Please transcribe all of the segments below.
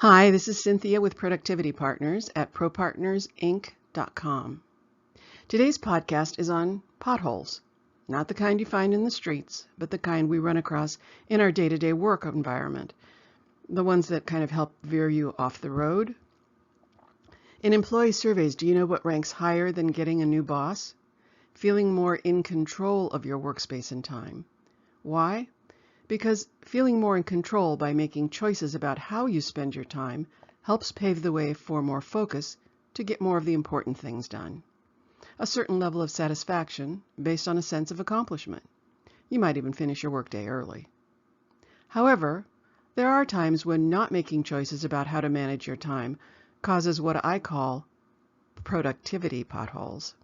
Hi, this is Cynthia with Productivity Partners at ProPartnersInc.com. Today's podcast is on potholes, not the kind you find in the streets, but the kind we run across in our day-to-day work environment, the ones that kind of help veer you off the road. In employee surveys, do you know what ranks higher than getting a new boss? Feeling more in control of your workspace and time. Why? Because feeling more in control by making choices about how you spend your time helps pave the way for more focus to get more of the important things done. A certain level of satisfaction based on a sense of accomplishment. You might even finish your workday early. However, there are times when not making choices about how to manage your time causes what I call productivity potholes.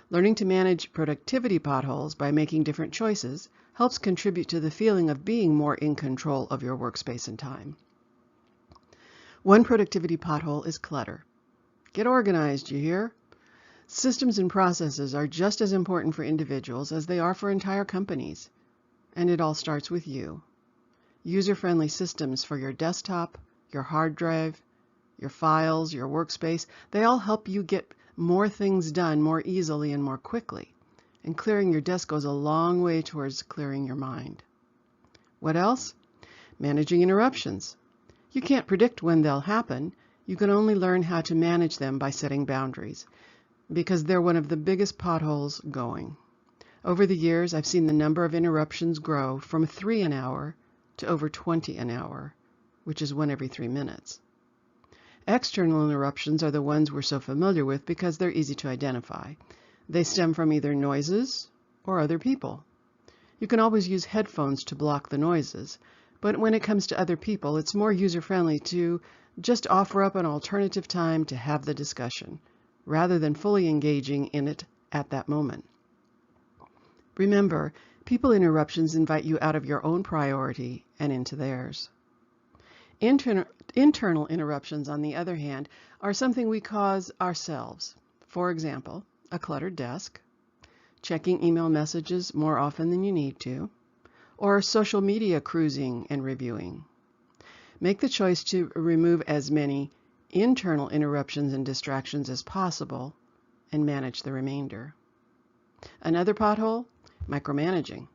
Learning to manage productivity potholes by making different choices helps contribute to the feeling of being more in control of your workspace and time. One productivity pothole is clutter. Get organized, you hear? Systems and processes are just as important for individuals as they are for entire companies. And it all starts with you. User-friendly systems for your desktop, your hard drive, your files, your workspace, they all help you get more things done more easily and more quickly. And clearing your desk goes a long way towards clearing your mind. What else? Managing interruptions. You can't predict when they'll happen. You can only learn how to manage them by setting boundaries, because they're one of the biggest potholes going. Over the years, I've seen the number of interruptions grow from 3 an hour to over 20 an hour, which is 1 every 3 minutes. External interruptions are the ones we're so familiar with because they're easy to identify. They stem from either noises or other people. You can always use headphones to block the noises, but when it comes to other people, it's more user-friendly to just offer up an alternative time to have the discussion, rather than fully engaging in it at that moment. Remember, people interruptions invite you out of your own priority and into theirs. Internal interruptions, on the other hand, are something we cause ourselves. For example, a cluttered desk, checking email messages more often than you need to, or social media cruising and reviewing. Make the choice to remove as many internal interruptions and distractions as possible and manage the remainder. Another pothole? Micromanaging.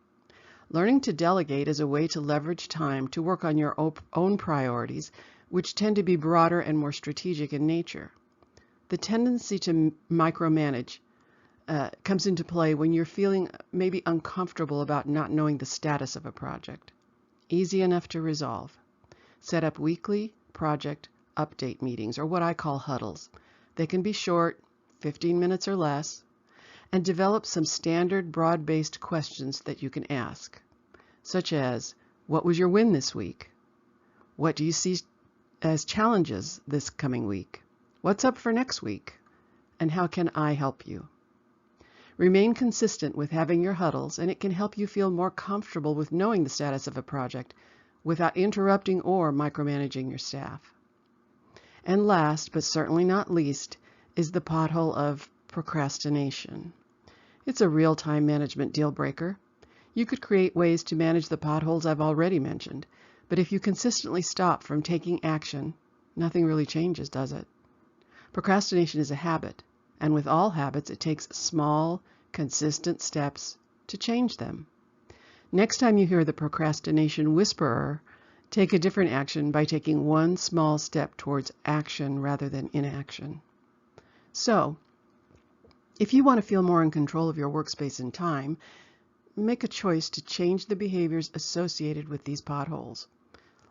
Learning to delegate is a way to leverage time to work on your own priorities, which tend to be broader and more strategic in nature. The tendency to micromanage comes into play when you're feeling maybe uncomfortable about not knowing the status of a project. Easy enough to resolve. Set up weekly project update meetings, or what I call huddles. They can be short, 15 minutes or less, and develop some standard broad-based questions that you can ask, such as, what was your win this week? What do you see as challenges this coming week? What's up for next week? And how can I help you? Remain consistent with having your huddles, and it can help you feel more comfortable with knowing the status of a project without interrupting or micromanaging your staff. And last, but certainly not least, is the pothole of procrastination. It's a real time management deal breaker. You could create ways to manage the potholes I've already mentioned, but if you consistently stop from taking action, nothing really changes, does it? Procrastination is a habit, and with all habits, it takes small, consistent steps to change them. Next time you hear the procrastination whisperer, take a different action by taking one small step towards action rather than inaction. So, if you want to feel more in control of your workspace and time, make a choice to change the behaviors associated with these potholes.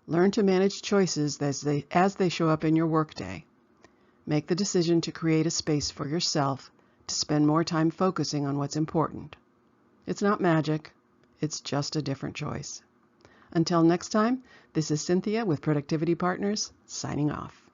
Learn to manage choices as they show up in your workday. Make the decision to create a space for yourself to spend more time focusing on what's important. It's not magic, it's just a different choice. Until next time, this is Cynthia with Productivity Partners, signing off.